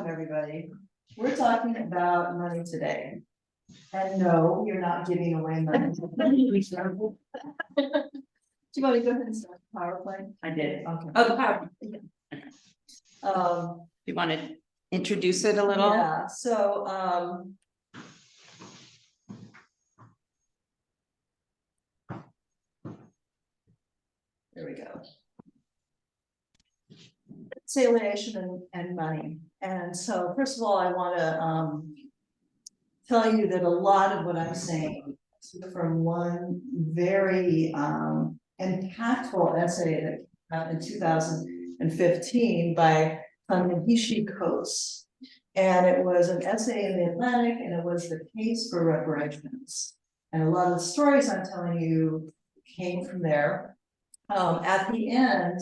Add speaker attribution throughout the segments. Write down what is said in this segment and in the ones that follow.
Speaker 1: everybody. We're talking about money today. And no, you're not giving away money. Do you want to go ahead and start the PowerPoint?
Speaker 2: I did.
Speaker 1: Okay.
Speaker 2: Oh, the PowerPoint.
Speaker 1: You
Speaker 2: want to introduce it a little?
Speaker 1: Yeah, so, there we go. Reconciliation and money. And so, first of all, I want to tell you that a lot of what I'm saying is from one very impactful essay that came out in 2015 by Ta-Nehisi Coates. And it was an essay in the Atlantic, and it was the case for reparations. And a lot of the stories I'm telling you came from there. At the end,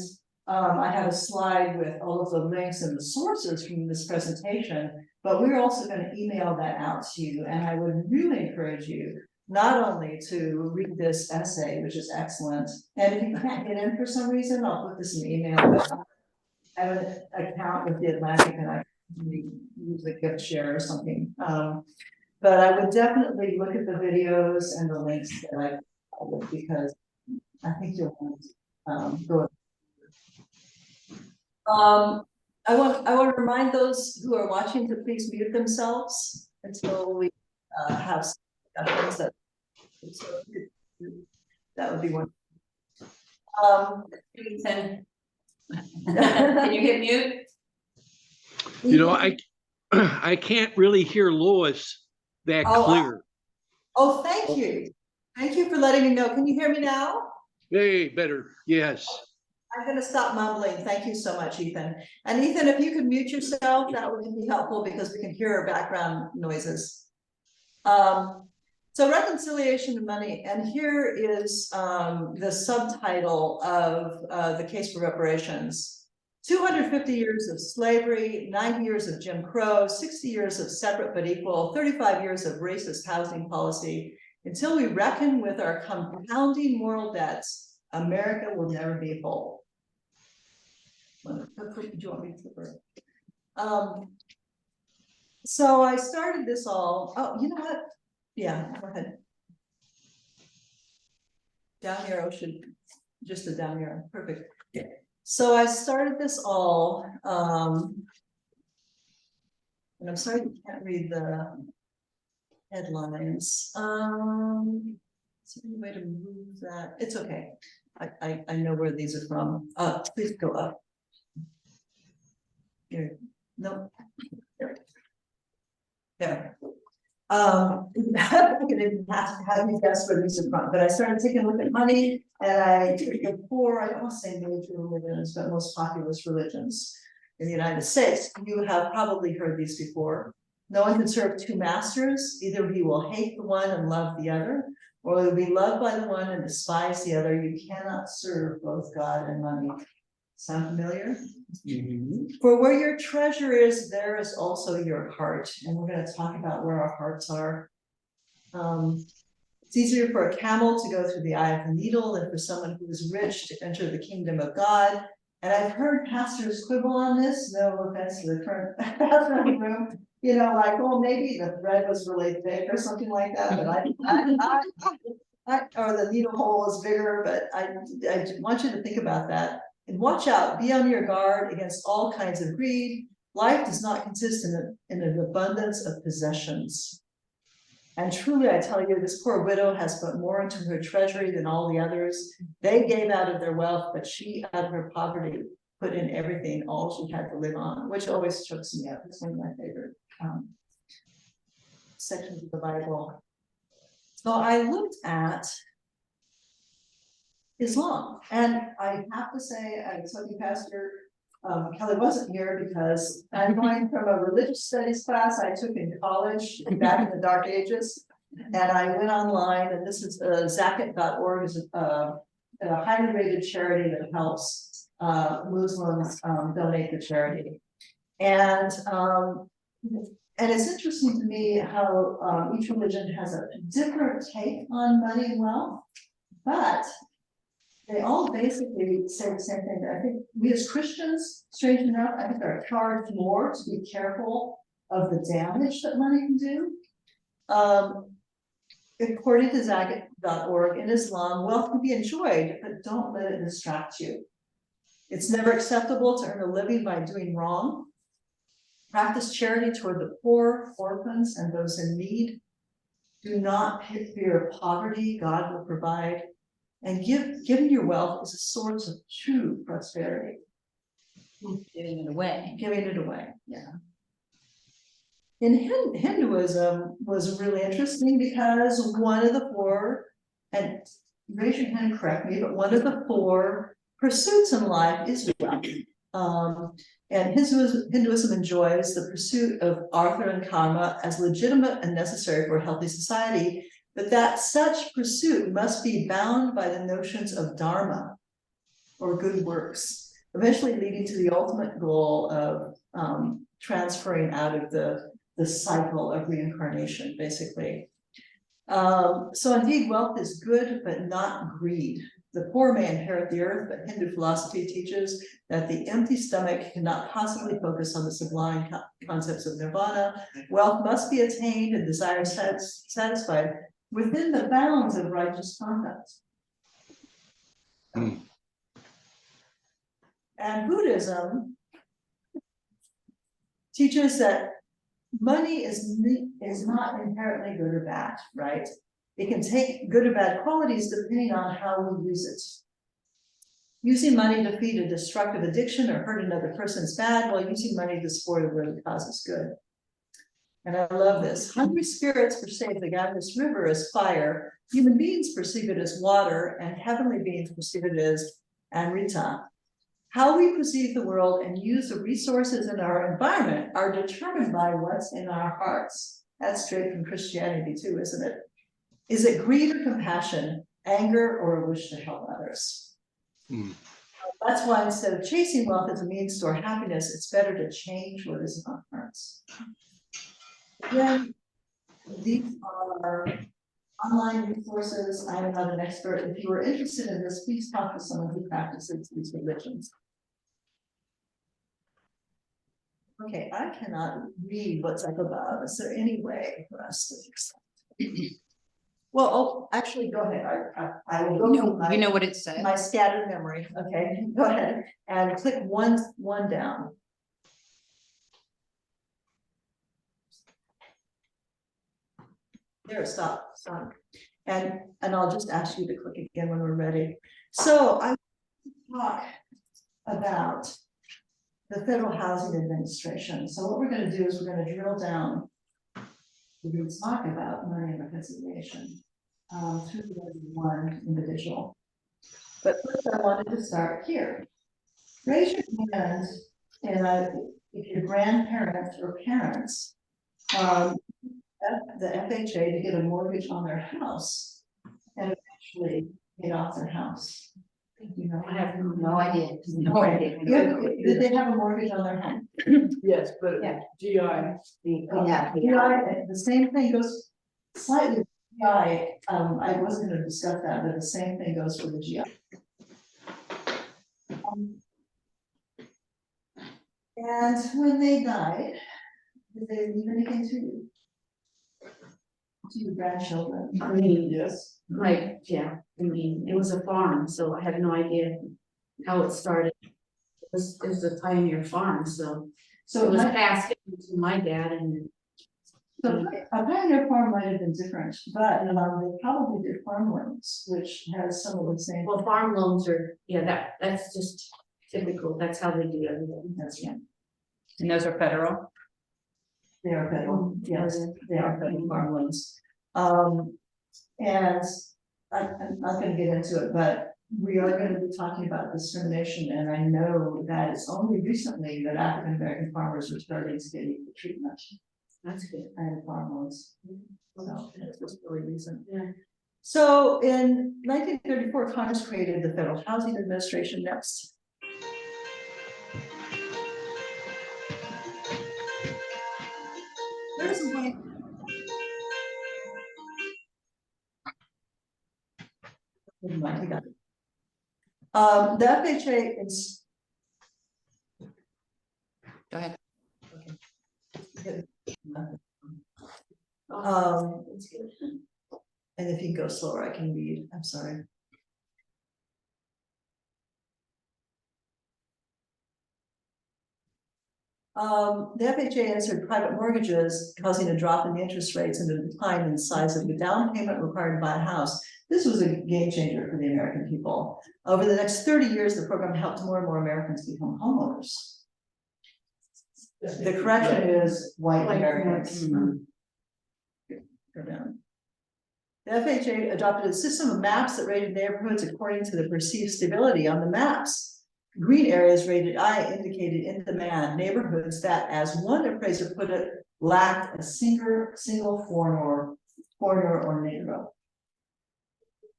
Speaker 1: I have a slide with all of the links and the sources from this presentation, but we're also going to email that out to you. And I would really encourage you not only to read this essay, which is excellent, and if you can't get in for some reason, I'll put this in the email. But I have an account with the Atlantic, and I use a gift share or something. But I would definitely look at the videos and the links that I followed, because I think you'll want to go. I want to remind those who are watching to please mute themselves until we have discussions. That would be one.
Speaker 2: Can you hit mute?
Speaker 3: You know, I can't really hear Lois that clear.
Speaker 1: Oh, thank you. Thank you for letting me know. Can you hear me now?
Speaker 3: Hey, better. Yes.
Speaker 1: I'm going to stop mumbling. Thank you so much, Ethan. And Ethan, if you could mute yourself, that would be helpful because we can hear our background noises. So reconciliation of money, and here is the subtitle of the case for reparations. 250 years of slavery, 90 years of Jim Crow, 60 years of separate but equal, 35 years of racist housing policy. Until we reckon with our compounding moral debts, America will never be whole. Do you want me to flip it? So I started this all. Oh, you know what? Yeah, go ahead. Down arrow should just a down arrow. Perfect. Yeah. So I started this all. And I'm sorry you can't read the headlines. Is there any way to move that? It's okay. I know where these are from. Please go up. Here. No. There. There. I'm gonna have to you guess where these are from, but I started taking a look at money, and I took the four, I don't want to say major religions, but most populous religions in the United States. You have probably heard these before. No one can serve two masters. Either he will hate the one and love the other, or he will be loved by the one and despise the other. You cannot serve both God and money. Sound familiar? Mm-hmm. For where your treasure is, there is also your heart. And we're going to talk about where our hearts are. It's easier for a camel to go through the eye of the needle than for someone who is rich to enter the kingdom of God. And I've heard pastors quibble on this. No offense to the current pastor in the room. You know, like, well, maybe the thread was really thick or something like that. But or the needle hole is bigger. But I want you to think about that. And watch out, be on your guard against all kinds of greed. Life does not consist in an abundance of possessions. And truly, I tell you, this poor widow has put more into her treasury than all the others. They gave out of their wealth, but she, out of her poverty, put in everything, all she had to live on, which always chokes me up. It's one of my favorite sections of the Bible. So I looked at Islam, and I have to say, I was hoping Pastor Kelly wasn't here because I'm going from a religious studies class I took in college back in the dark ages, and I went online, and this is zakat.org, is a highly rated charity that helps Muslims donate to charity, and it's interesting to me how each religion has a different take on money and wealth, but they all basically say the same thing. I think we as Christians, strange enough, I think are charged more to be careful of the damage that money can do. According to Zagat.org, in Islam, wealth can be enjoyed, but don't let it distract you. It's never acceptable to earn a living by doing wrong. Practice charity toward the poor, orphans, and those in need. Do not fear poverty, God will provide. And giving your wealth is a source of true prosperity.
Speaker 2: Giving it away.
Speaker 1: Giving it away, yeah. In Hinduism was really interesting because one of the four, and raise your hand and correct me, but one of the four pursuits in life is wealth. And Hinduism enjoys the pursuit of artha and karma as legitimate and necessary for a healthy society, but that such pursuit must be bound by the notions of dharma, or good works, eventually leading to the ultimate goal of transferring out of the cycle of reincarnation, basically. So indeed, wealth is good, but not greed. The poor may inherit the earth, but Hindu philosophy teaches that the empty stomach cannot possibly focus on the sublime concepts of nirvana. Wealth must be attained and desires satisfied within the bounds of righteous conduct. And Buddhism teaches that money is not inherently good or bad, right? It can take good or bad qualities depending on how we use it. Using money to feed a destructive addiction or hurt another person is bad, while using money to support a worthy cause is good. And I love this. Hungry spirits perceive the Ganges River as fire, human beings perceive it as water, and heavenly beings perceive it as Amrita. How we perceive the world and use the resources in our environment are determined by what's in our hearts. That's straight from Christianity too, isn't it? Is it greed or compassion, anger or a wish to help others? That's why instead of chasing wealth as a means to our happiness, it's better to change what is in our hearts. Again, these are online resources. I am not an expert. If you are interested in this, please talk to someone who practices these religions. Okay, I cannot read what's up above. Is there any way for us to fix that? Well, oh, actually, go ahead. I will go through
Speaker 2: You know what it said?
Speaker 1: my scattered memory. Okay, go ahead and click one down. There, stop. And I'll just ask you to click again when we're ready. So I talk about the Federal Housing Administration. So what we're going to do is we're going to drill down. We're going to talk about money and reconciliation through one individual. But first I wanted to start here. Raise your hand and if your grandparents or parents the FHA to get a mortgage on their house and eventually paid off their house. You know,
Speaker 2: I have no idea. No idea.
Speaker 1: Did they have a mortgage on their home?
Speaker 4: Yes, but
Speaker 1: Yeah.
Speaker 4: GI.
Speaker 2: Yeah.
Speaker 1: GI, the same thing goes slightly. GI, I wasn't going to discuss that, but the same thing goes for the GI. And when they died, did they leave anything to you? To your grandchildren?
Speaker 4: I mean, yes.
Speaker 5: Yeah, I mean, it was a farm, so I have no idea how it started. It was a pioneer farm, so
Speaker 1: So
Speaker 5: it was
Speaker 1: my-
Speaker 5: passed to my dad and.
Speaker 1: So a pioneer farm might have been different, but they probably did farm loans, which has some of the same.
Speaker 5: Well, farm loans are, yeah, that's just typical, that's how they do everything.
Speaker 1: That's right.
Speaker 2: And those are federal?
Speaker 1: They are federal, yes, they are federal farm loans. And I'm not gonna get into it, but we are gonna be talking about discrimination, and I know that it's only recently that African American farmers are starting to get equal treatment
Speaker 5: That's good.
Speaker 1: and farm loans. So it's just really recent.
Speaker 5: Yeah.
Speaker 1: So in 1934, Congress created the Federal Housing Administration. Next. There's a way. Never mind, I got it. The FHA is.
Speaker 2: Go ahead.
Speaker 5: It's good.
Speaker 1: And if you can go slower, I can read, I'm sorry. The FHA answered private mortgages, causing a drop in the interest rates and a decline in the size of the down payment required to buy a house. This was a game changer for the American people. Over the next 30 years, the program helped more and more Americans become homeowners. The correction is white Americans. Go down. The FHA adopted a system of maps that rated neighborhoods according to the perceived stability on the maps. Green areas rated I indicated in demand neighborhoods that, as one appraiser put it, lacked a single foreigner or Negro.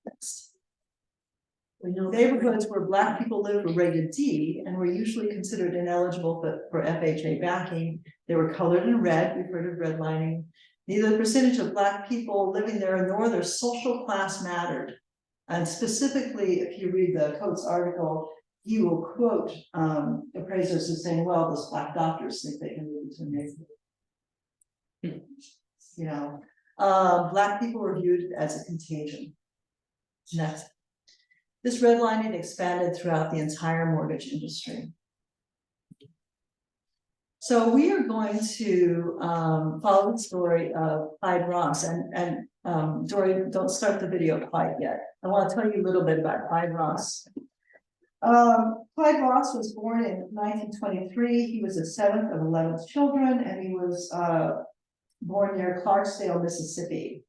Speaker 1: Next.
Speaker 5: We know.
Speaker 1: Neighborhoods where Black people live were rated D and were usually considered ineligible for FHA backing. They were colored in red, we've heard of redlining. Neither the percentage of Black people living there nor their social class mattered. And specifically, if you read the Coates article, he will quote appraisers as saying, well, those Black doctors think they can move into a neighborhood. You know, Black people were viewed as a contagion. Next. This redlining expanded throughout the entire mortgage industry. So we are going to follow the story of Clyde Ross, and Dory, don't start the video quite yet. I want to tell you a little bit about Clyde Ross. Clyde Ross was born in 1923. He was the 7th of 11 children, and he was born near Clarksdale, Mississippi.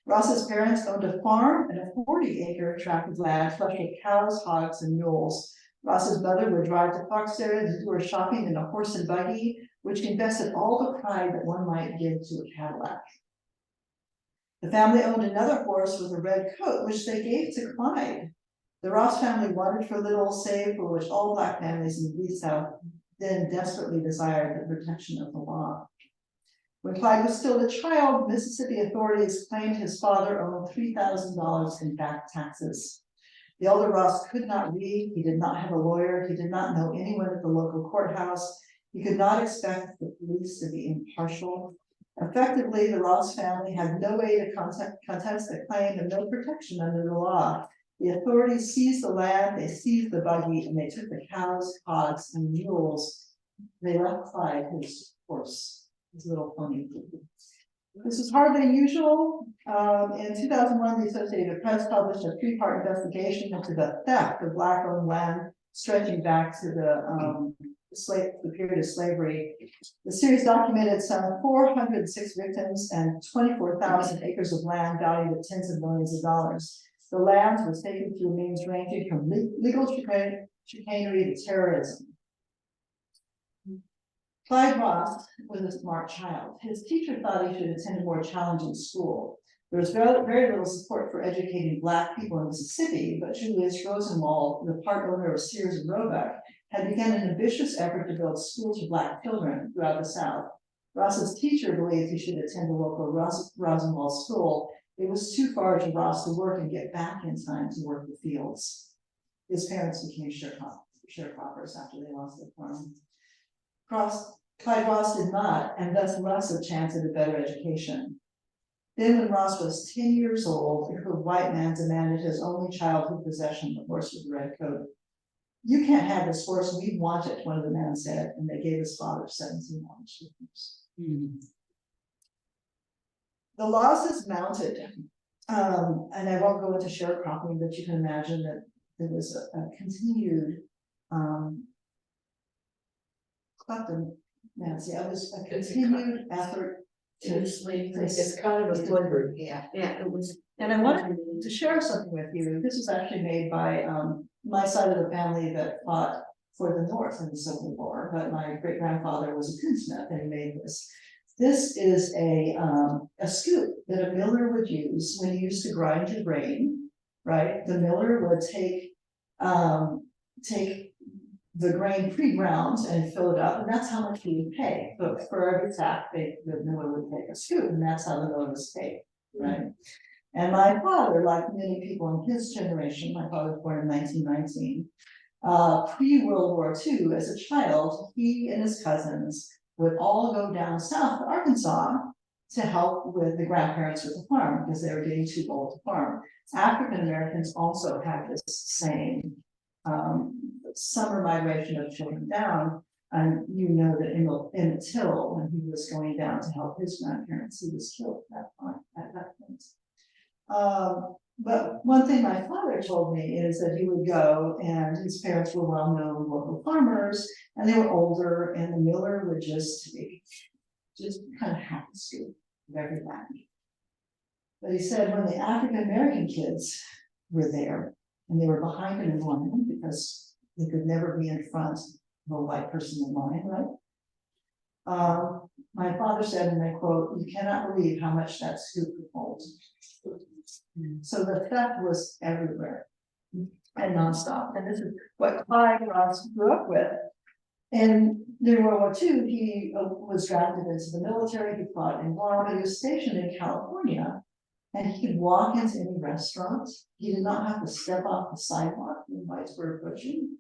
Speaker 1: Ross's parents owned a farm and a 40-acre tract of land flushed with cows, hogs, and mules. Ross's mother would drive to Clarksdale to do her shopping in a horse and buggy, which invested all the pride that one might give to a Cadillac. The family owned another horse with a red coat, which they gave to Clyde. The Ross family wanted for little, save for which all Black families in the East South then desperately desired the protection of the law. When Clyde was still a child, Mississippi authorities claimed his father owed $3,000 in back taxes. The elder Ross could not read, he did not have a lawyer, he did not know anyone at the local courthouse, he could not expect the police to be impartial. Effectively, the Ross family had no way to contest the claim and no protection under the law. The authorities seized the land, they seized the buggy, and they took the cows, hogs, and mules. They left Clyde his horse, his little pony. This is hardly unusual. In 2001, the Associated Press published a 3-part investigation into the theft of Black-owned land stretching back to the period of slavery. The series documented some 406 victims and 24,000 acres of land valued at tens of millions of dollars. The land was taken through means ranging from legal chicanery to terrorism. Clyde Ross was a smart child. His teacher thought he should attend a more challenging school. There was very little support for educating Black people in Mississippi, but Julius Rosenwald, the part owner of Sears and Roebuck, had begun an ambitious effort to build schools for Black children throughout the South. Ross's teacher believed he should attend the local Rosenwald school. It was too far to Ross to work and get back in time to work the fields. His parents became sharecroppers after they lost their farm. Clyde Ross did not, and thus less of a chance at a better education. Then when Ross was 10 years old, a white man demanded his only childhood possession, the horse with the red coat. "You can't have this horse, we want it," one of the men said, and they gave his father 17 orange slippers. The losses mounted, and I won't go into sharecropping, but you can imagine that there was a continued Nancy, I was a continued effort
Speaker 5: To slavery.
Speaker 4: It's kind of a slavery.
Speaker 2: Yeah.
Speaker 5: Yeah, it was.
Speaker 1: And I wanted to share something with you. This was actually made by my side of the family that fought for the North in the Civil War, but my great grandfather was a tinsmith and he made this. This is a scoop that a miller would use when he used to grind your grain, right? The miller would take the grain pre-ground and fill it up, and that's how much he would pay. But for every sack, the miller would take a scoop, and that's how the miller was paid, right? And my father, like many people in his generation, my father was born in 1919, pre-World War II, as a child, he and his cousins would all go down south to Arkansas to help with the grandparents with the farm, because they were getting too old to farm. African Americans also had this same summer migration of children down. And you know that Emmett Till, when he was going down to help his grandparents, he was killed at that point. But one thing my father told me is that he would go, and his parents were well-known local farmers, and they were older, and the miller would just kind of have the scoop of every land. But he said when the African American kids were there, and they were behind him in line because they could never be in front of a white person in line, right? My father said, and I quote, "You cannot believe how much that scoop would hold." So the theft was everywhere and nonstop. And this is what Clyde Ross grew up with. And during World War II, he was drafted into the military. He fought in Guam, but he was stationed in California. And he could walk into any restaurant. He did not have to step off the sidewalk when whites were approaching.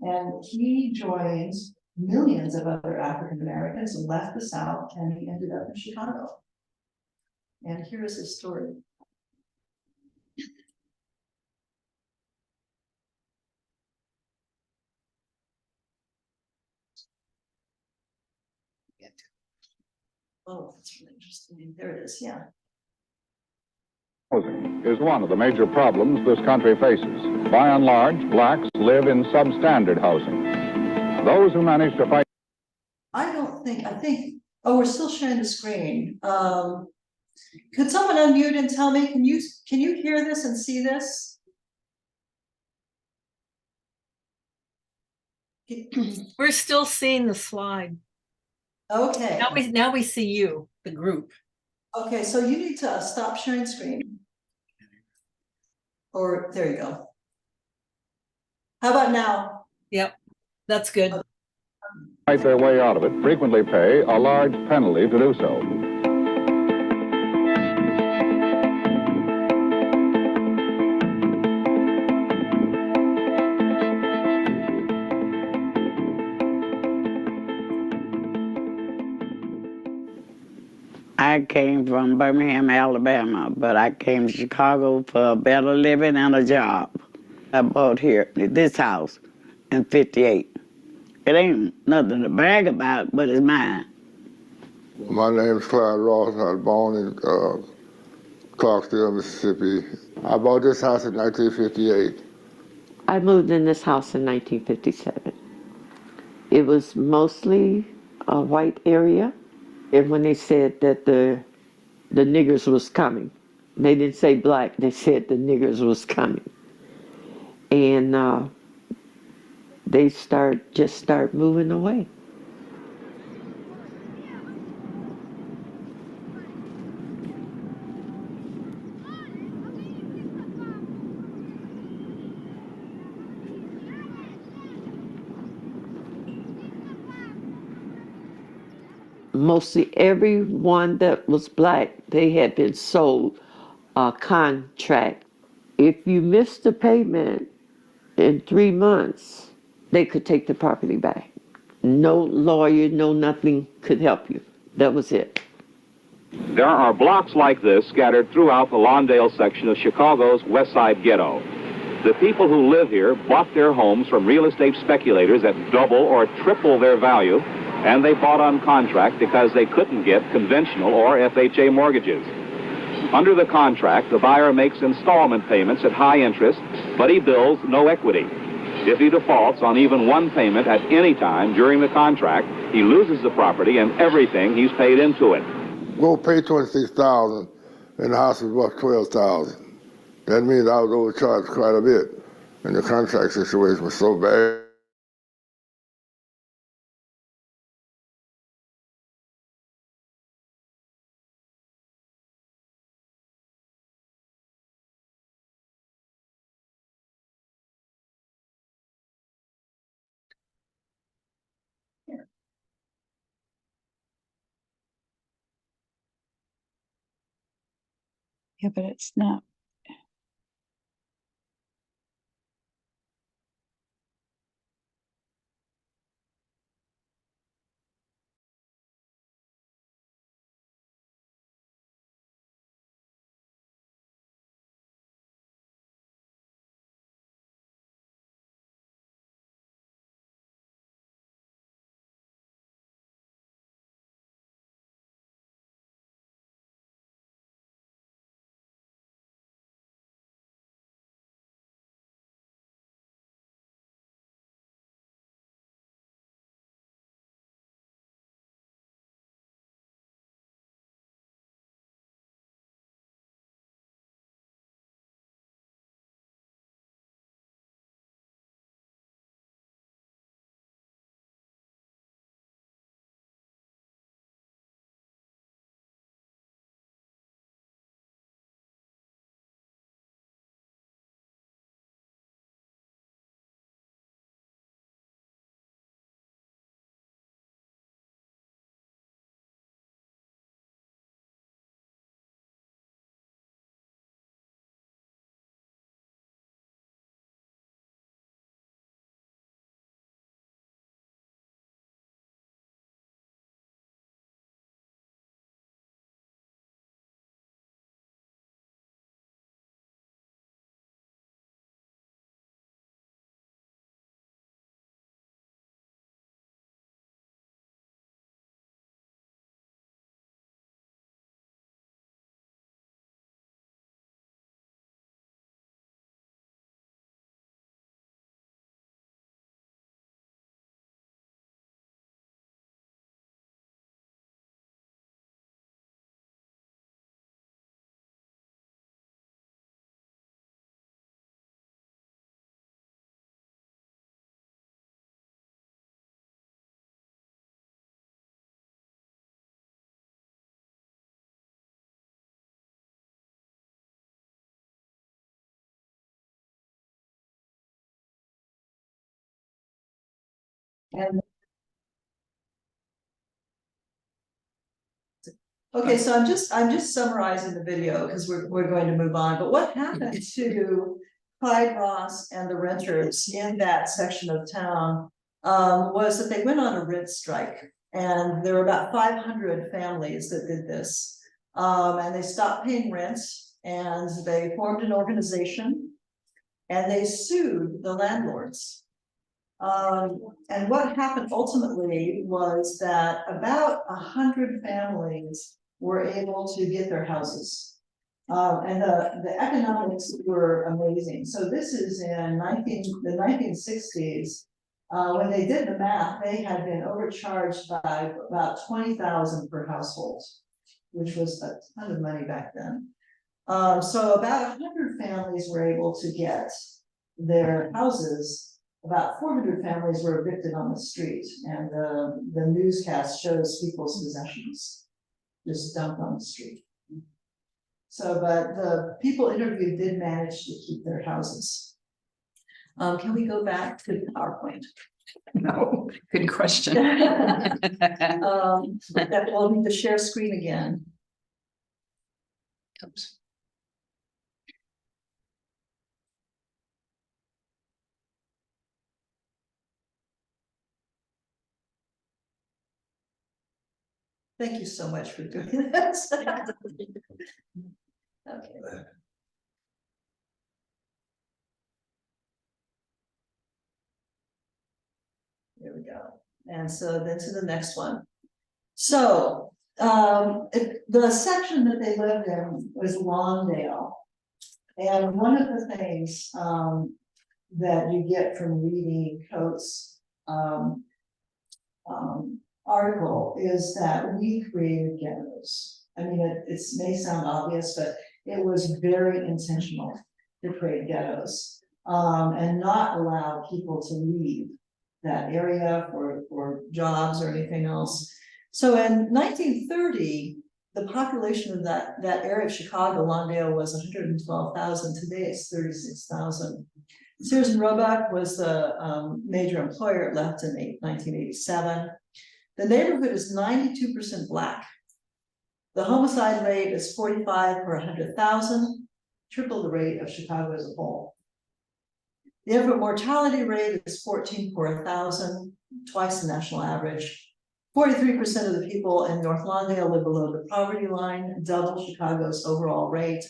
Speaker 1: And he joined millions of other African Americans and left the South, and he ended up in Chicago. And here is his story. Oh, that's really interesting. There it is, yeah.
Speaker 6: Housing is one of the major problems this country faces. By and large, blacks live in substandard housing. Those who manage to fight
Speaker 1: I think, oh, we're still sharing the screen. Could someone unmute and tell me, can you hear this and see this?
Speaker 7: We're still seeing the slide.
Speaker 1: Okay,
Speaker 7: Now we see you, the group.
Speaker 1: okay, so you need to stop sharing screen. Or, there you go. How about now?
Speaker 7: Yep, that's good.
Speaker 6: their way out of it frequently pay a large penalty to do so.
Speaker 8: I came from Birmingham, Alabama, but I came to Chicago for a better living and a job. I bought here, this house, in '58. It ain't nothing to brag about, but it's mine.
Speaker 9: My name is Clyde Ross. I was born in Clarksville, Mississippi. I bought this house in 1958.
Speaker 10: I moved in this house in 1957. It was mostly a white area. And when they said that the niggers was coming, they didn't say black, they said the niggers was coming. And they just start moving away. Mostly everyone that was black, they had been sold a contract. If you missed the payment in 3 months, they could take the property back. No lawyer, no nothing could help you. That was it.
Speaker 6: There are blocks like this scattered throughout the Lawndale section of Chicago's West Side Ghetto. The people who live here bought their homes from real estate speculators at double or triple their value, and they bought on contract because they couldn't get conventional or FHA mortgages. Under the contract, the buyer makes installment payments at high interest, but he bills no equity. If he defaults on even one payment at any time during the contract, he loses the property and everything he's paid into it.
Speaker 9: We'll pay $26,000 and the house was worth $12,000. That means I was overcharged quite a bit, and the contract situation was so bad.
Speaker 11: Yeah, but it's not.
Speaker 1: And okay, so I'm just summarizing the video because we're going to move on, but what happened to Clyde Ross and the renters in that section of town was that they went on a rent strike, and there were about 500 families that did this. And they stopped paying rent, and they formed an organization, and they sued the landlords. And what happened ultimately was that about 100 families were able to get their houses. And the economics were amazing. So this is in the 1960s. When they did the math, they had been overcharged by about 20,000 per household, which was a ton of money back then. So about 100 families were able to get their houses. About 400 families were evicted on the street, and the newscast shows people's possessions just dumped on the street. So, but the people interviewed did manage to keep their houses. Can we go back to the PowerPoint?
Speaker 2: No, good question.
Speaker 1: That will need to share screen again.
Speaker 2: Oops.
Speaker 1: Thank you so much for doing this. Okay. There we go. And so then to the next one. So the section that they lived in was Lawndale. And one of the things that you get from reading Coates' article is that we created ghettos. I mean, it may sound obvious, but it was very intentional to create ghettos and not allow people to leave that area for jobs or anything else. So in 1930, the population of that area of Chicago, Lawndale, was 112,000. Today it's 36,000. Sears and Roebuck was the major employer. It left in 1987. The neighborhood is 92% Black. The homicide rate is 45 per 100,000, triple the rate of Chicago as a whole. The infant mortality rate is 14 per 1,000, twice the national average. 43% of the people in North Lawndale live below the poverty line, double Chicago's overall rate.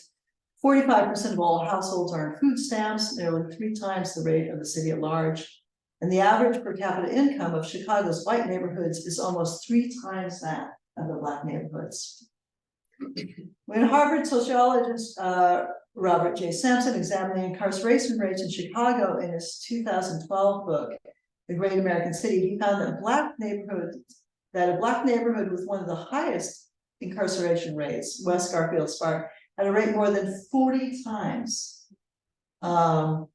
Speaker 1: 45% of all households are on food stamps, nearly 3 times the rate of the city at large. And the average per capita income of Chicago's white neighborhoods is almost 3 times that of the Black neighborhoods. When Harvard sociologist Robert J. Sampson examined the incarceration rates in Chicago in his 2012 book, The Great American City, he found that a Black neighborhood with one of the highest incarceration rates, West Garfield Spark, had a rate more than 40 times the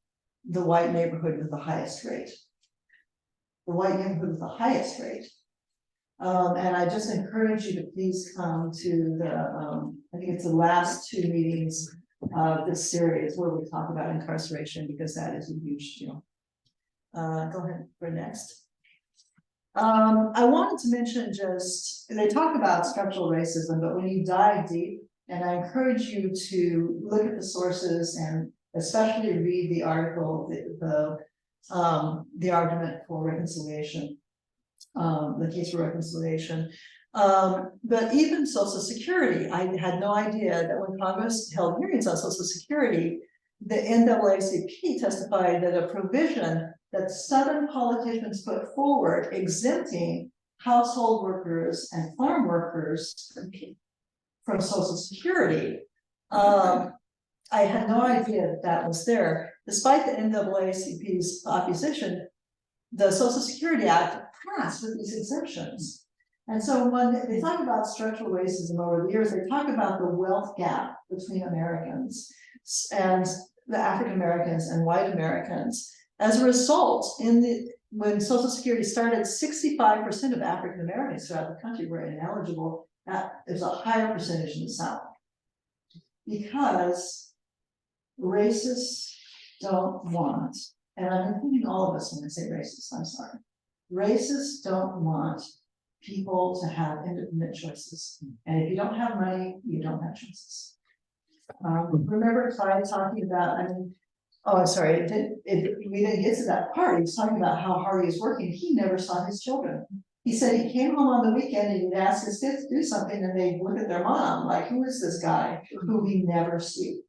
Speaker 1: white neighborhood with the highest rate. The white neighborhood with the highest rate. And I just encourage you to please come to the, I think it's the last 2 meetings of this series where we talk about incarceration, because that is a huge deal. Go ahead for next. I wanted to mention just, they talk about structural racism, but when you dive deep, and I encourage you to look at the sources and especially read the article, the argument for reconciliation, the case for reconciliation. But even Social Security, I had no idea that when Congress held hearings on Social Security, the NAACP testified that a provision that Southern politicians put forward exempting household workers and farm workers from Social Security, I had no idea that that was there. Despite the NAACP's opposition, the Social Security Act passed with these exemptions. And so when they talk about structural racism over the years, they talk about the wealth gap between Americans and the African Americans and white Americans. As a result, when Social Security started, 65% of African Americans throughout the country were ineligible. There's a higher percentage in the South, because racists don't want, and I'm including all of us when I say racist, I'm sorry. Racists don't want people to have independent choices. And if you don't have money, you don't have choices. Remember Clyde talking about, oh, I'm sorry, we didn't get to that part. He was talking about how hard he was working. He never saw his children. He said he came home on the weekend and he'd ask his kids to do something, and they'd look at their mom like, who is this guy who we never see?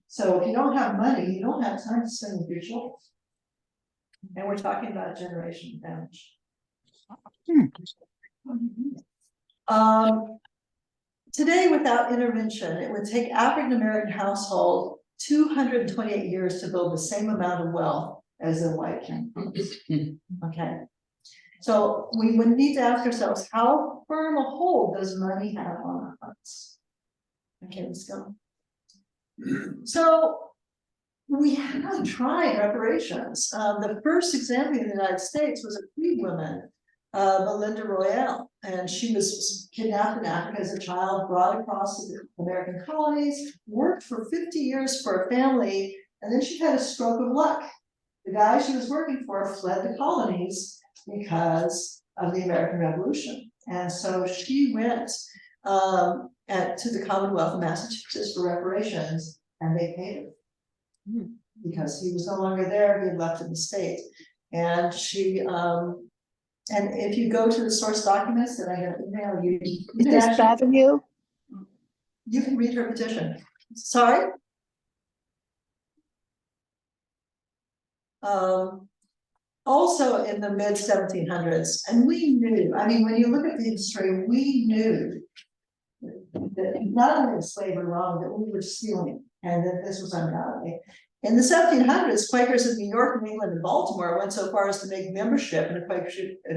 Speaker 1: So if you don't have money, you don't have time to spend with your children. And we're talking about generational damage. Today, without intervention, it would take African American household 228 years to build the same amount of wealth as a white can. Okay. So we would need to ask ourselves, how firm a hold does money have on our hearts? Okay, let's go. So we have tried reparations. The first example in the United States was a freed woman, Belinda Royale, and she was kidnapped in Africa as a child, brought across to the American colonies, worked for 50 years for a family, and then she had a stroke of luck. The guy she was working for fled the colonies because of the American Revolution. And so she went to the Commonwealth of Massachusetts for reparations, and they paid her. Because he was no longer there, he had left in the state. And she, and if you go to the source documents that I have emailed you, you can read her petition. Sorry? Also in the mid 1700s, and we knew, I mean, when you look at the history, we knew that not only was slavery wrong, that we were stealing, and that this was ungodly. In the 1700s, Quakers in New York, New England, and Baltimore went so far as to make membership in a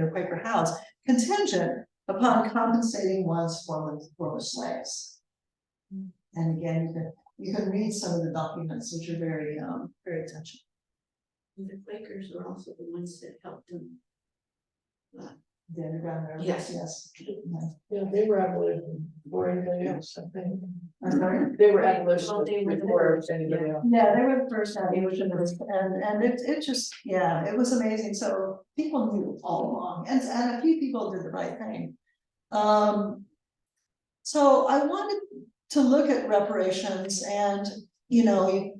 Speaker 1: Quaker house contingent upon compensating one's former slaves. And again, you can read some of the documents, which are very, very touching.
Speaker 5: And the Quakers were also the ones that helped them.
Speaker 1: The underground railroad.
Speaker 5: Yes.
Speaker 4: Yeah, they were abolition before anybody else, I think.
Speaker 1: I'm sorry?
Speaker 4: They were
Speaker 5: Well,
Speaker 4: abolition
Speaker 5: they were the
Speaker 4: before
Speaker 5: first,
Speaker 4: anybody else.
Speaker 1: Yeah, they were the first abolitionists, and it just, yeah, it was amazing. So people knew all along, and a few people did the right thing. So I wanted to look at reparations and, you know,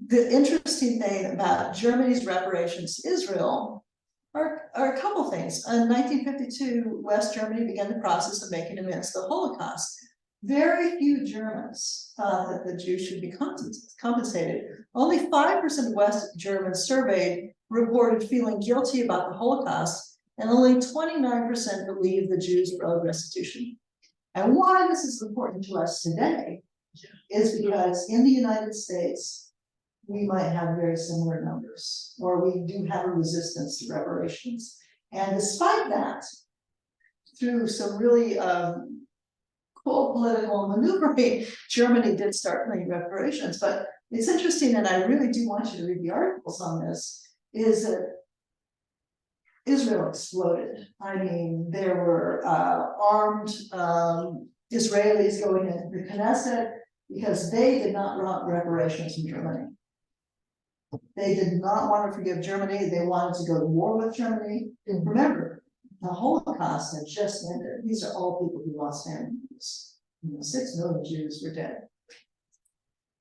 Speaker 1: the interesting thing about Germany's reparations to Israel are a couple things. In 1952, West Germany began the process of making amends to the Holocaust. Very few Germans thought that the Jews should be compensated. Only 5% of West Germans surveyed reported feeling guilty about the Holocaust, and only 29% believed the Jews owed restitution. And why this is important to us today is because in the United States, we might have very similar numbers, or we do have a resistance to reparations. And despite that, through some really cool political maneuvering, Germany did start paying reparations. But it's interesting, and I really do want you to read the articles on this, is that Israel exploded. I mean, there were armed Israelis going into the Knesset because they did not want reparations from Germany. They did not want to forgive Germany. They wanted to go to war with Germany. And remember, the Holocaust had just ended. These are all people who lost family members. 6 million Jews were dead.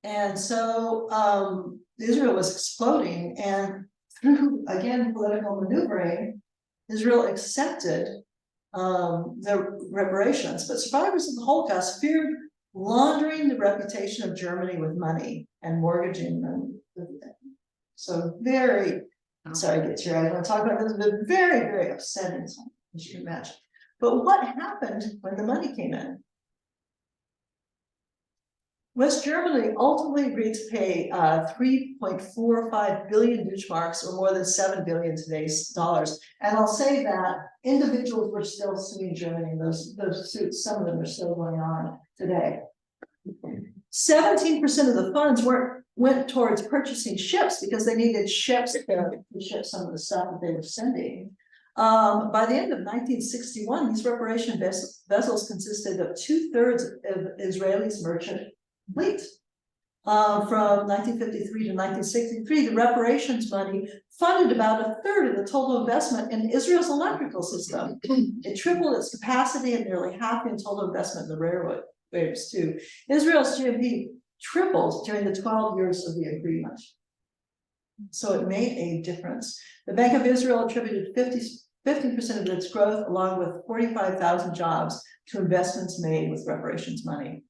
Speaker 1: And so Israel was exploding, and through, again, political maneuvering, Israel accepted the reparations. But survivors of the Holocaust feared laundering the reputation of Germany with money and mortgaging them. So very, sorry to get you, I don't want to talk about this, but very, very upsetting, as you can imagine. But what happened when the money came in? West Germany ultimately agreed to pay 3.45 billion Deutschmarks, or more than 7 billion today's dollars. And I'll say that individuals were still suing Germany in those suits. Some of them are still going on today. 17% of the funds went towards purchasing ships because they needed ships to ship some of the stuff that they were sending. By the end of 1961, these reparation vessels consisted of 2/3 of Israelis' merchant fleet. From 1953 to 1963, the reparations money funded about 1/3 of the total investment in Israel's electrical system. It tripled its capacity and nearly half the total investment in the railroad waves too. Israel's GDP tripled during the 12 years of the agreement. So it made a difference. The Bank of Israel attributed 50% of its growth, along with 45,000 jobs, to investments made with reparations money.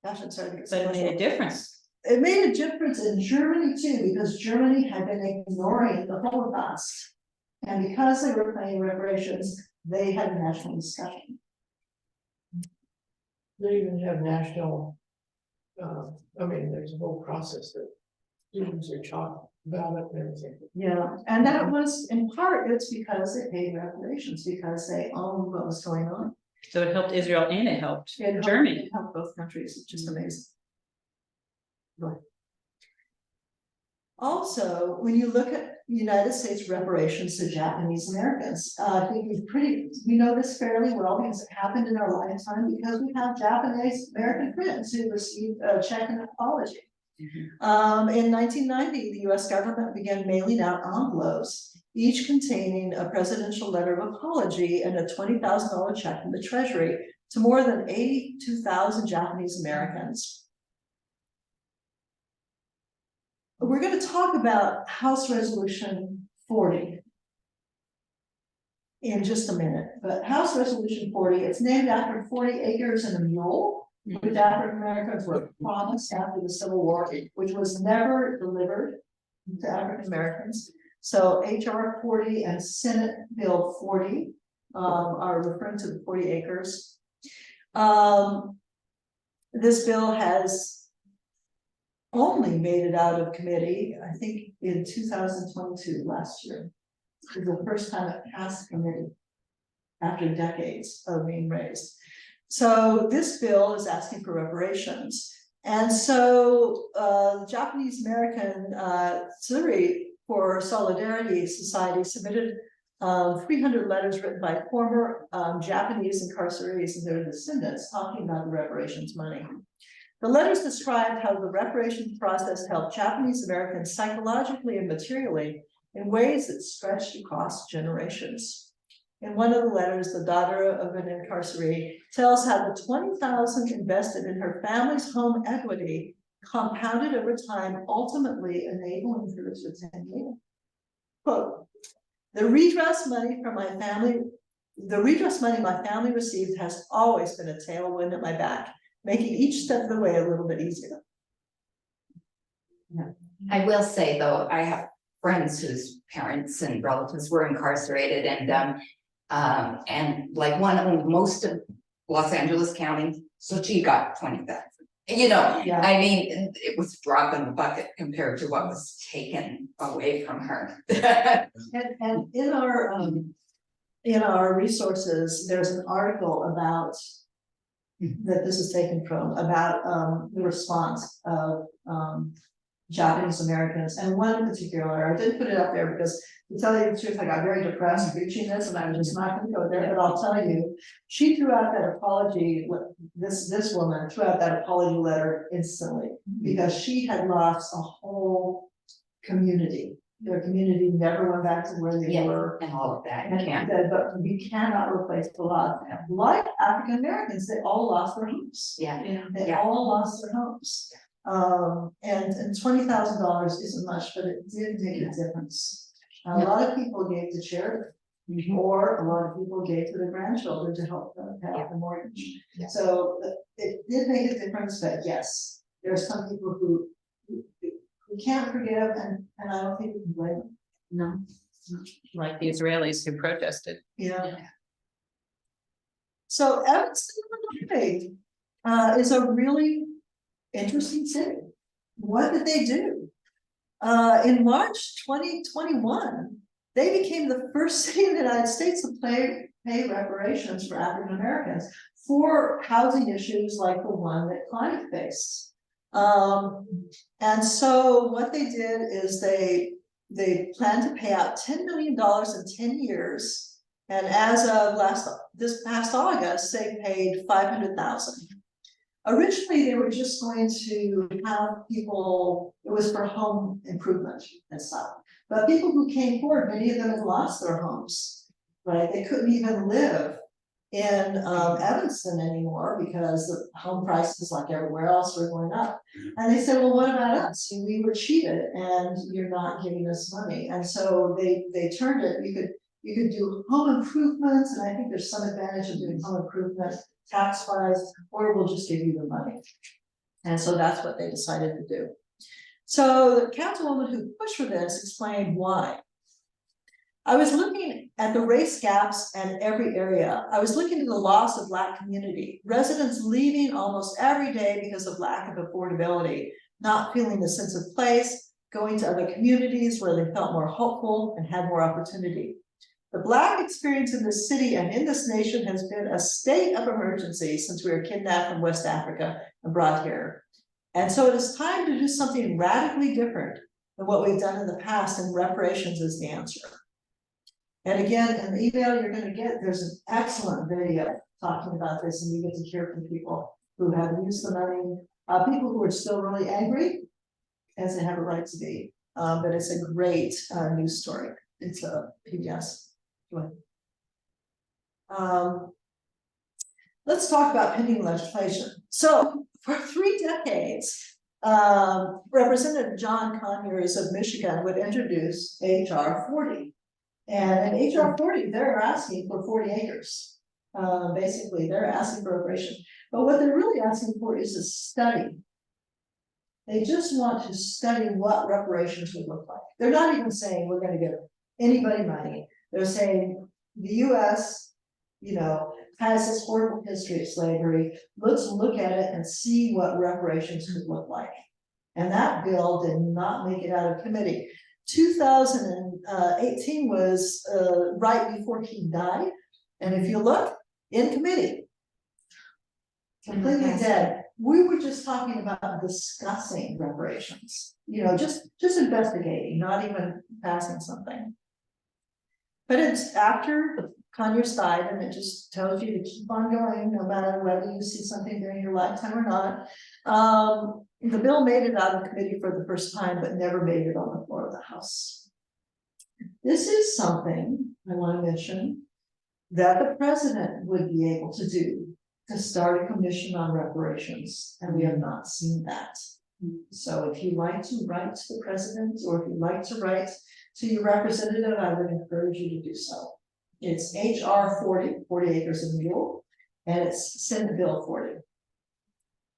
Speaker 1: Gosh, I'm sorry to get so
Speaker 2: But it made a difference.
Speaker 1: It made a difference in Germany too, because Germany had been ignoring the Holocaust. And because they were paying reparations, they had a national discussion.
Speaker 4: They even have national, I mean, there's a whole process that students are taught about it and everything.
Speaker 1: Yeah, and that was, in part, it's because they paid reparations, because they owned what was going on.
Speaker 2: So it helped Israel and it helped
Speaker 1: It
Speaker 2: Germany.
Speaker 1: helped both countries, it's just amazing. Also, when you look at United States reparations to Japanese Americans, I think we know this fairly well because it happened in our lifetime, because we have Japanese American friends who received a check and apology. In 1990, the US government began mailing out envelopes, each containing a presidential letter of apology and a $20,000 check from the Treasury to more than 82,000 Japanese Americans. We're going to talk about House Resolution 40 in just a minute, but House Resolution 40, it's named after 40 acres and a mule, which African Americans were promised after the Civil War, which was never delivered to African Americans. So HR 40 and Senate Bill 40 are referring to the 40 acres. This bill has only made it out of committee, I think in 2022, last year. It was the first time it passed committee after decades of being raised. So this bill is asking for reparations. And so the Japanese American Tsuri for Solidarity Society submitted 300 letters written by former Japanese incarcerees and their descendants talking about the reparations money. The letters described how the reparations process helped Japanese Americans psychologically and materially in ways that stretched across generations. in one of the letters, the daughter of an incarceree tells how the 20,000 invested in her family's home equity compounded over time, ultimately enabling her to attend Yale. Quote, the redress money my family received has always been a tailwind at my back, making each step of the way a little bit easier.
Speaker 11: I will say though, I have friends whose parents and relatives were incarcerated and like one owned most of Los Angeles County, so she got 20,000. You know,
Speaker 1: Yeah.
Speaker 11: I mean, it was a drop in the bucket compared to what was taken away from her.
Speaker 1: And in our resources, there's an article about that this is taken from about the response of Japanese Americans, and one in particular, I did put it up there because to tell you the truth, I got very depressed reaching this, and I was just not going to go there. But I'll tell you, she threw out that apology. This woman threw out that apology letter instantly because she had lost a whole community. Their community never went back to where they were.
Speaker 11: And all of that,
Speaker 1: And but we cannot replace the loss. Like African Americans, they all lost their homes. They all lost their homes. And $20,000 isn't much, but it did make a difference. A lot of people gave to charity, or a lot of people gave to their grandchildren to help them pay off the mortgage. So it did make a difference, but yes, there are some people who can't forgive, and I don't think we can blame them.
Speaker 5: No.
Speaker 2: Like the Israelis who protested.
Speaker 1: Yeah. So Evanston, Illinois, is a really interesting city. What did they do? In March 2021, they became the first city in the United States to pay reparations for African Americans for housing issues like the one that Connie faced. And so what they did is they planned to pay out $10 million in 10 years. And as of this past August, they paid $500,000. Originally, they were just going to have people, it was for home improvement and stuff. But people who came forward, many of them had lost their homes, right? They couldn't even live in Evanston anymore because the home prices, like everywhere else, were going up. And they said, well, what about us? We were cheated and you're not giving us money. And so they turned it, you could do home improvements, and I think there's some advantage of doing home improvement tax-wise, or we'll just give you the money. And so that's what they decided to do. So the councilwoman who pushed for this explained why. I was looking at the race gaps in every area. I was looking at the loss of Black community, residents leaving almost every day because of lack of affordability, not feeling a sense of place, going to other communities where they felt more hopeful and had more opportunity. The Black experience in this city and in this nation has been a state of emergency since we were kidnapped from West Africa and brought here. And so it is time to do something radically different than what we've done in the past, and reparations is the answer. And again, in the email you're going to get, there's an excellent video talking about this, and you get to hear from people who have used the money, people who are still really angry, as they have a right to be. But it's a great news story. It's a PBS. Go ahead. Let's talk about pending legislation. So for 3 decades, Representative John Conyers of Michigan would introduce HR 40. And in HR 40, they're asking for 40 acres. Basically, they're asking for reparation. But what they're really asking for is a study. They just want to study what reparations would look like. They're not even saying we're going to give anybody money. They're saying the US, has this horrible history of slavery. Let's look at it and see what reparations could look like. And that bill did not make it out of committee. 2018 was right before he died. And if you look in committee, completely dead. We were just talking about discussing reparations, just investigating, not even passing something. But it's after Conyers died, and it just tells you to keep on going, no matter whether you see something during your lifetime or not. The bill made it out of committee for the first time, but never made it on the floor of the House. This is something I want to mention that the president would be able to do to start a commission on reparations, and we have not seen that. So if you'd like to write to the president, or if you'd like to write to your representative, I would encourage you to do so. It's HR 40 acres of mule, and it's Senate Bill 40.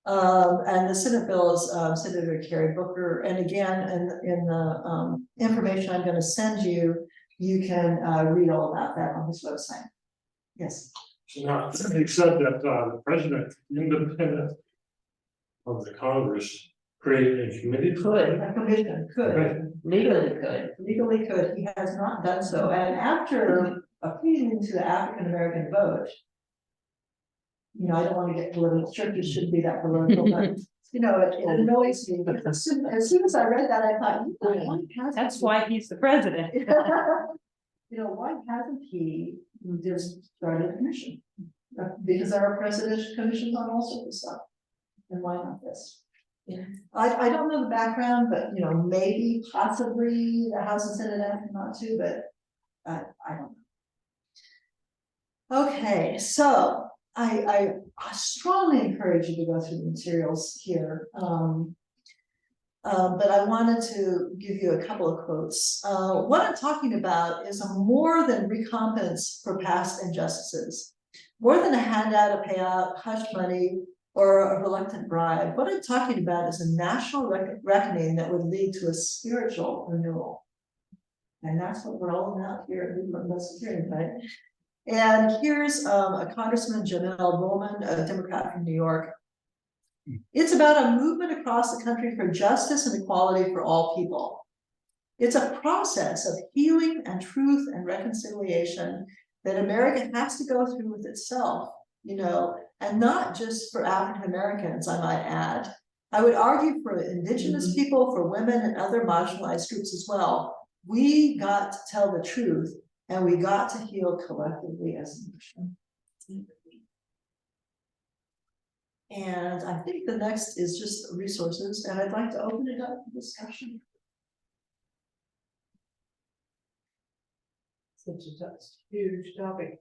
Speaker 1: And the Senate bill is Senator Kerry Booker, and again, in the information I'm gonna send you, you can read all about that on his website. Yes.
Speaker 12: So now, they said that the president, independent of the Congress, created a committee.
Speaker 1: A commission could. Legally could, he has not done so, and after appealing to the African American vote. You know, I don't want to get political, churches shouldn't be that political, but, you know, it annoys me, because as soon as I read that, I thought, why hasn't
Speaker 2: That's
Speaker 1: he-
Speaker 2: why he's the president.
Speaker 1: You know, why hasn't he just started a commission? Because there are presidential commissions on all sorts of stuff, and why not this?
Speaker 5: Yeah.
Speaker 1: I don't know the background, but you know, maybe possibly the House and Senate asked not to, but I don't know. Okay, so I strongly encourage you to go through the materials here. But I wanted to give you a couple of quotes. What I'm talking about is a more than recompense for past injustices, more than a handout, a payout, hush money, or a reluctant bribe. What I'm talking about is a national reckoning that would lead to a spiritual renewal. And that's what we're all about here at Legal Security, right? And here's a Congressman, Janelle Bowman, a Democrat from New York. It's about a movement across the country for justice and equality for all people. It's a process of healing and truth and reconciliation that America has to go through with itself, you know, and not just for African Americans, I might add. I would argue for Indigenous people, for women and other marginalized groups as well. We got to tell the truth, and we got to heal collectively as a nation. And I think the next is just resources, and I'd like to open it up for discussion.
Speaker 4: Such a huge topic.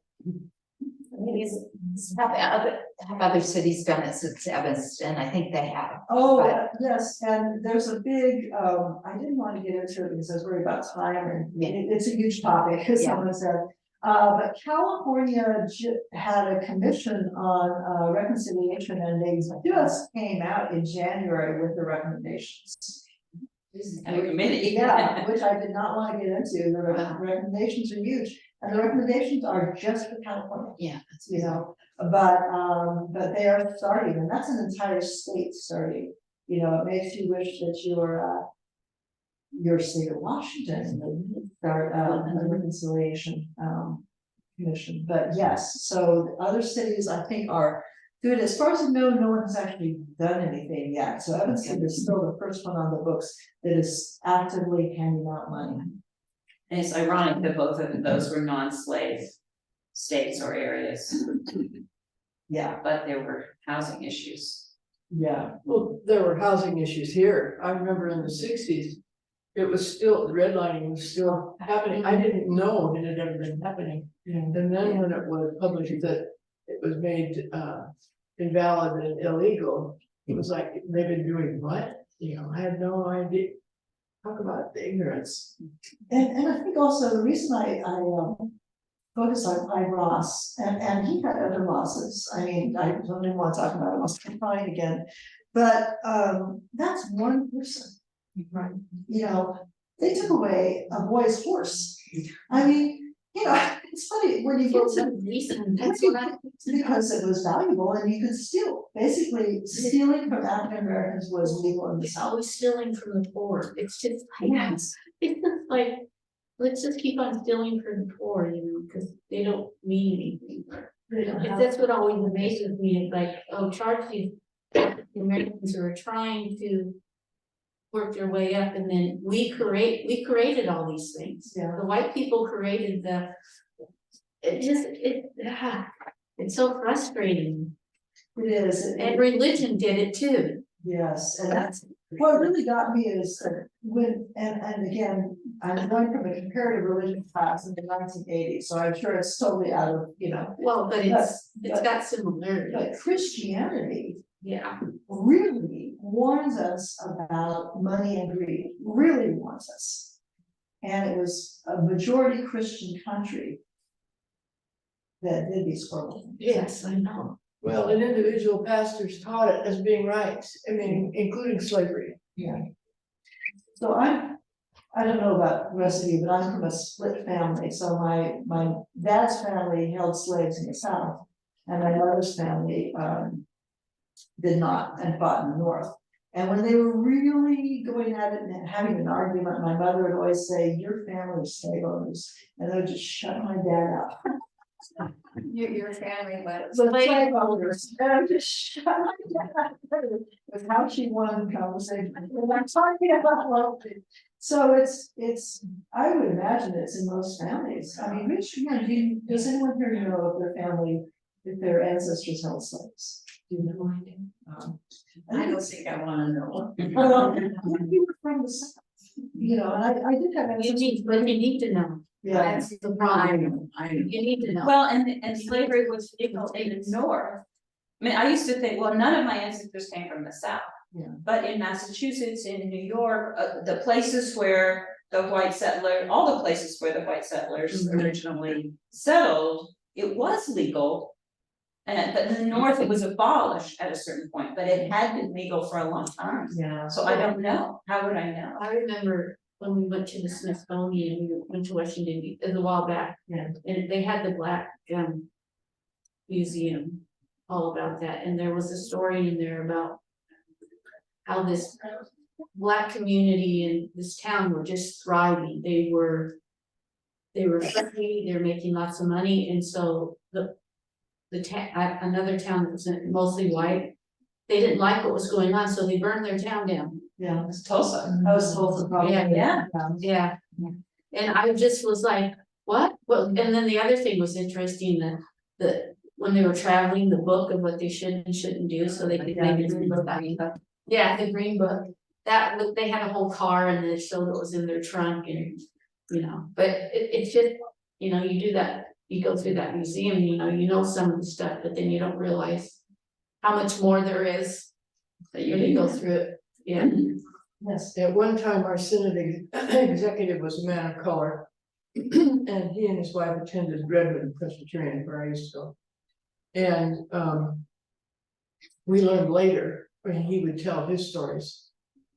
Speaker 11: Have other cities done it since Evanston? I think they have.
Speaker 1: Oh,
Speaker 11: But-
Speaker 1: yes, and there's a big, I didn't want to get into it because I was worried about time, and it's a huge topic, as
Speaker 11: Yeah.
Speaker 1: someone said. But California had a commission on reconciliation, and they just came out in January with the recommendations.
Speaker 2: And a committee.
Speaker 1: Yeah, which I did not want to get into. The recommendations are huge, and the recommendations are just for California.
Speaker 11: Yeah.
Speaker 1: You know, but they are starting, and that's an entire state starting. You know, it makes you wish that your state of Washington would start a reconciliation commission. But yes, so the other cities I think are doing it. As far as I know, no one has actually done anything yet. So Evanston is still the first one on the books that is actively handing out money.
Speaker 2: And it's ironic that both of those were non-slave states or areas,
Speaker 1: Yeah,
Speaker 2: but there were housing issues.
Speaker 1: yeah.
Speaker 4: Well, there were housing issues here. I remember in the 60s, it was still, redlining was still happening. I didn't know it had ever been happening. And then when it was published that it was made invalid and illegal, it was like, they've been doing what? You know, I had no idea. Talk about the ignorance.
Speaker 1: And I think also the reason I focus on Ross, and he had other losses. I mean, I don't even want to talk about it, I'll crying again. But that's one person, right? You know, they took away a boy's horse. I mean, you know, it's funny when you get to
Speaker 5: That's what I.
Speaker 1: because it was valuable and you could steal. Basically, stealing from African Americans was legal in the South.
Speaker 5: Always stealing from the poor. It's just,
Speaker 1: Yes.
Speaker 5: it's just like, let's just keep on stealing from the poor, you know, because they don't mean anything.
Speaker 1: They don't have-
Speaker 5: That's what always amazes me, is like, oh, charge these Americans who are trying to work their way up, and then we created all these things.
Speaker 1: Yeah.
Speaker 5: The white people created it's so frustrating.
Speaker 1: It is.
Speaker 5: And religion did it too.
Speaker 1: Yes, and that's, what really got me is that when, and again, I'm going from a comparative religion class in the 1980s, so I'm sure it's totally out of,
Speaker 5: Well, but it's got similarities,
Speaker 1: but Christianity
Speaker 5: yeah.
Speaker 1: really warns us about money and greed, really warns us. And it was a majority Christian country that did these horrible things.
Speaker 5: Yes, I know.
Speaker 4: Well, and individual pastors taught it as being right, I mean, including slavery.
Speaker 1: Yeah. So I don't know about the rest of you, but I'm from a split family, so my dad's family held slaves in the South. And my mother's family, did not and fought in the North. And when they were really going at it and having an argument, my mother would always say, "Your family is slave owners," and they would just shut my dad up.
Speaker 11: Your family was.
Speaker 1: The slave owners, and I just shut my dad up. With how she won the conversation, and I'm talking about loyalty. So it's, I would imagine it's in most families. I mean, Rich, does anyone here know if their ancestors held slaves? Do you know?
Speaker 2: I don't think I wanna know.
Speaker 1: You were from the South, and I did have.
Speaker 5: But you need to know.
Speaker 1: Yeah.
Speaker 5: That's the problem. You need to know.
Speaker 2: Well, and slavery was legal in the North. I mean, I used to think, well, none of my ancestors came from the South.
Speaker 1: Yeah.
Speaker 2: But in Massachusetts, in New York, the places where all the places where the white settlers originally settled, it was legal. But in the North, it was abolished at a certain point, but it had been legal for a long time.
Speaker 1: Yeah.
Speaker 2: So I don't know. How would I know?
Speaker 5: I remember when we went to the Smithsonian, we went to Washington, a while back.
Speaker 1: Yeah.
Speaker 5: And they had the Black Museum, all about that, and there was a story in there about how this Black community in this town were just thriving. They were friendly, they were making lots of money, and so another town that was mostly white, they didn't like what was going on, so they burned their town down.
Speaker 1: Yeah.
Speaker 2: It's Tulsa.
Speaker 1: I was Tulsa probably.
Speaker 5: Yeah. Yeah, and I just was like, what? Well, and then the other thing was interesting, that when they were traveling, the book of what they should and shouldn't do, so they could make it through the yeah, the green book, they had a whole car and they showed what was in their trunk and, but it's just, you do that, you go through that museum, you know some of the stuff, but then you don't realize how much more there is that you really go through it, yeah.
Speaker 1: Yes.
Speaker 4: At one time, our Senate executive was a man of color. And he and his wife attended Redwood Presbyterian where I used to go. And we learned later when he would tell his stories.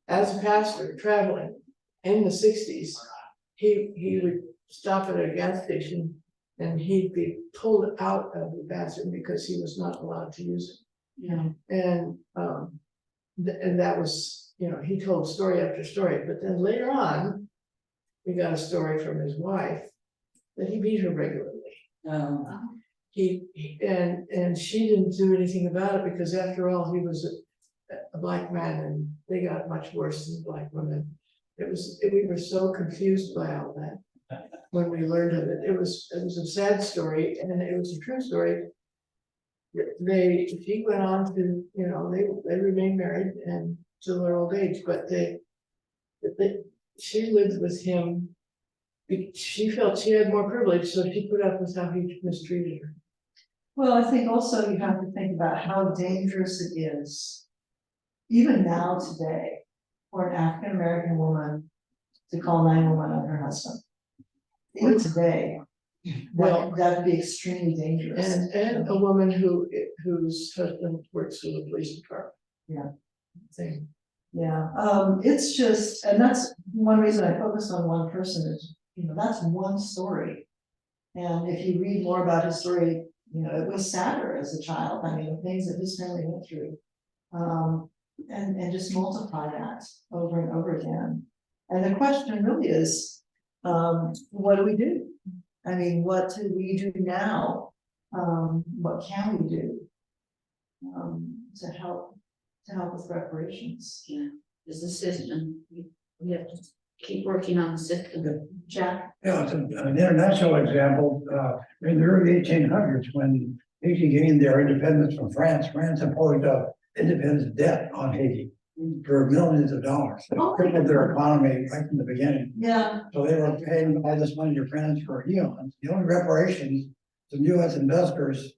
Speaker 4: As a pastor traveling in the 60s, he would stop at a gas station and he'd be pulled out of the bathroom because he was not allowed to use it.
Speaker 1: Yeah.
Speaker 4: And that was, he told story after story, but then later on, we got a story from his wife that he beat her regularly. And she didn't do anything about it because after all, he was a Black man and they got much worse than Black women. We were so confused by all that when we learned of it. It was a sad story and it was a true story. She went on to, they remained married and till their old age, but she lived with him. She felt she had more privilege, so she put up with how he mistreated her.
Speaker 1: Well, I think also you have to think about how dangerous it is, even now today, for an African American woman to call 911 on her husband. Even today, that'd be extremely dangerous.
Speaker 4: And a woman whose husband works for the police department.
Speaker 1: Yeah.
Speaker 4: Thing.
Speaker 1: Yeah, it's just, and that's one reason I focused on one person is, that's one story. And if you read more about his story, it was sadder as a child. I mean, the things that his family went through. And just multiply that over and over again. And the question really is, what do we do? I mean, what do we do now? What can we do to help with reparations?
Speaker 5: Yeah, there's a system. We have to keep working on the system.
Speaker 1: Jack?
Speaker 13: Yeah, it's an international example, in the early 1800s, when Haiti gained their independence from France, France imposed a independence debt on Haiti. for millions of dollars. They crippled their economy right from the beginning.
Speaker 1: Yeah,
Speaker 13: So they were paying all this money to France for eons. The only reparations, some US investors,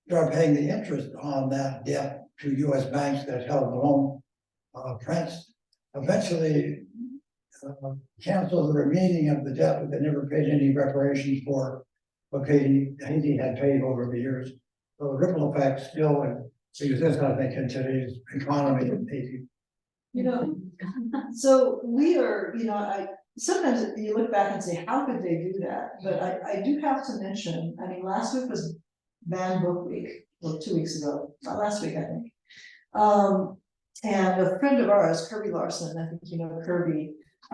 Speaker 13: started paying the interest on that debt to US banks that held the loan. France eventually canceled the remaining of the debt, but they never paid any reparations for what Haiti had paid over the years. So the ripple effect still exists, I think, in today's economy in Haiti.
Speaker 1: you know, so we are, sometimes you look back and say, how could they do that? But I do have to mention, I mean, last week was Banned Book Week, well, 2 weeks ago, not last week, I think. And a friend of ours, Kirby Larson, I think you know Kirby,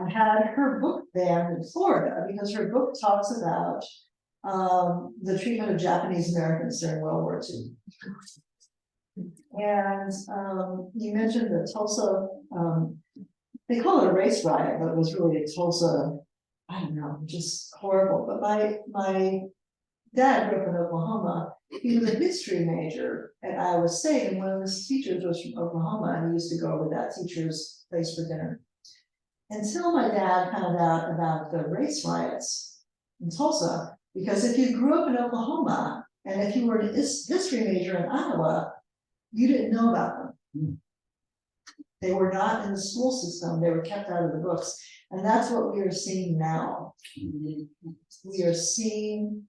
Speaker 1: had her book banned in Florida because her book talks about the treatment of Japanese Americans during World War II. And you mentioned the Tulsa, they call it a race riot, but it was really a Tulsa, I don't know, just horrible. But my dad grew up in Oklahoma. He was a history major at Iowa State, and one of his teachers was from Oklahoma, and he used to go over to that teacher's place for dinner. Until my dad found out about the race riots in Tulsa, because if you grew up in Oklahoma, and if you were a history major in Iowa, you didn't know about them. They were not in the school system, they were kept out of the books, and that's what we are seeing now. We are seeing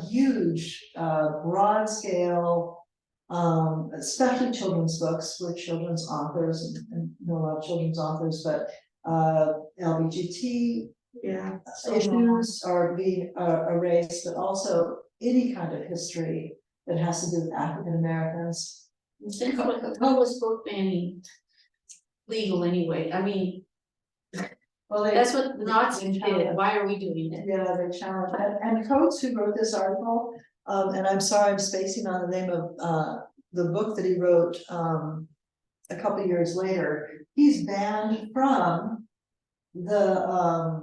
Speaker 1: huge, broad scale, especially children's books with children's authors, and know a lot of children's authors, but LBGT issues are being erased, but also any kind of history that has to do with African Americans.
Speaker 5: How was book banning legal anyway? I mean,
Speaker 1: Well,
Speaker 5: that's what the Nazis did. Why are we doing it?
Speaker 1: Yeah, they challenged, and Coates, who wrote this article, and I'm sorry, I'm spacing on the name of the book that he wrote a couple of years later. He's banned from the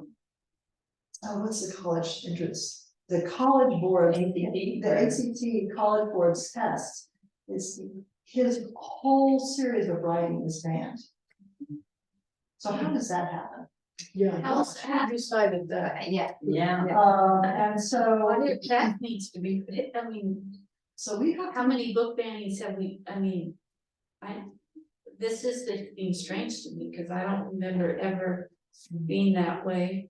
Speaker 1: what's the college entrance? The college board, the ACT college board's test is his whole series of writing is banned. So how does that happen?
Speaker 4: Yeah,
Speaker 5: Who
Speaker 4: decided that?
Speaker 11: Yeah.
Speaker 1: And so
Speaker 5: that needs to be, I mean,
Speaker 1: so we have
Speaker 5: how many book bannings have we, I mean, this is being strange to me, because I don't remember it ever being that way.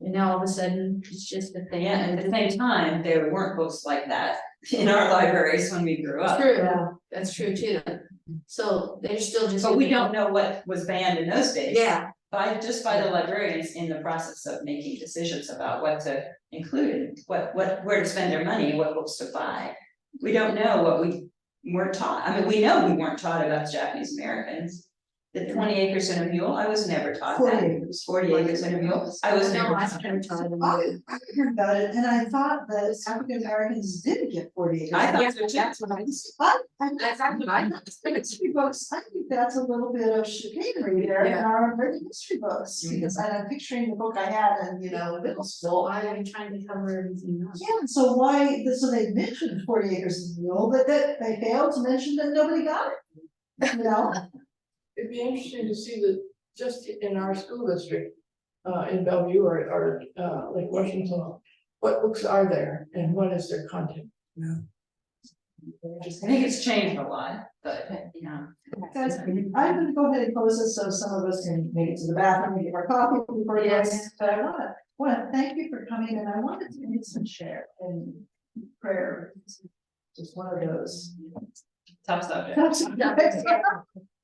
Speaker 5: And now all of a sudden, it's just a thing.
Speaker 2: Yeah, and at the same time, there weren't books like that in our libraries when we grew up.
Speaker 5: True, that's true too. So they're still just.
Speaker 2: But we don't know what was banned in those days.
Speaker 5: Yeah.
Speaker 2: By the librarians in the process of making decisions about what to include, where to spend their money, what books to buy. We don't know what we weren't taught. I mean, we know we weren't taught about Japanese Americans. The 20 acres and a mule, I was never taught
Speaker 1: 40
Speaker 2: that.
Speaker 1: acres.
Speaker 2: 40 acres and a mule, I was never taught.
Speaker 1: I heard about it, and I thought that African Americans didn't get 40 acres.
Speaker 2: I thought so too.
Speaker 1: That's what I history books, I think that's a little bit of chicanery there in our American history books, because I'm picturing the book I had in, middle school.
Speaker 5: Why are you trying to cover everything else?
Speaker 1: Yeah, so so they mentioned 40 acres of mule, but that they failed to mention that nobody got it.
Speaker 4: It'd be interesting to see that just in our school district, in Bellevue or Lake Washington, what books are there and what is their content?
Speaker 2: I think it's changed a lot, but
Speaker 1: Guys, I'm gonna go ahead and close this so some of us can make it to the bathroom and get our coffee before.
Speaker 5: Yes.
Speaker 1: But I wanna thank you for coming, and I wanted to get some share and prayer. Just one of those.
Speaker 2: tough subject.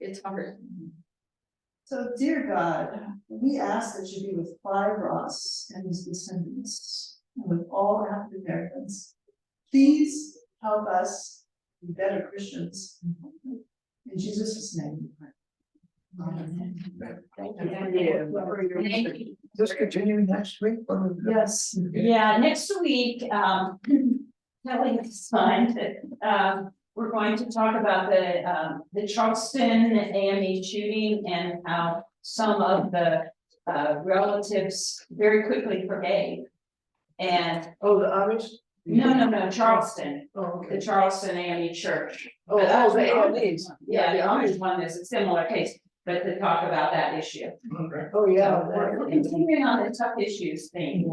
Speaker 5: It's hard.
Speaker 1: So, dear God, we ask that you be with Clive Ross and his descendants, and with all African Americans. Please help us be better Christians. In Jesus' name.
Speaker 13: Thank you. Just continuing next week?
Speaker 1: Yes.
Speaker 2: Yeah, next week, Kelly has signed that, we're going to talk about the Charleston AME shooting and how some of the relatives very quickly forgave. And
Speaker 4: Oh, the Amish?
Speaker 2: No, Charleston,
Speaker 4: Oh,
Speaker 2: the
Speaker 4: okay.
Speaker 2: Charleston AME Church.
Speaker 4: Oh,
Speaker 2: But that's
Speaker 4: the
Speaker 2: the
Speaker 4: AMEs.
Speaker 2: Yeah, the Amish one is a similar case, but to talk about that issue.
Speaker 12: Okay.
Speaker 4: Oh, yeah.
Speaker 2: So we're continuing on the tough issues thing.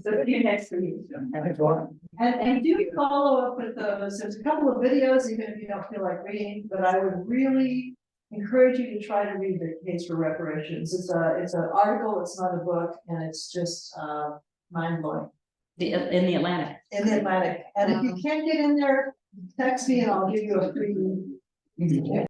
Speaker 2: So see you next week.
Speaker 13: Thanks, Warren.
Speaker 1: And do follow up with those, there's a couple of videos, even if you don't feel like reading, but I would really encourage you to try to read the case for reparations. It's an article, it's not a book, and it's just, mind blowing.
Speaker 2: In the Atlantic.
Speaker 1: In the Atlantic, and if you can't get in there, text me and I'll give you a free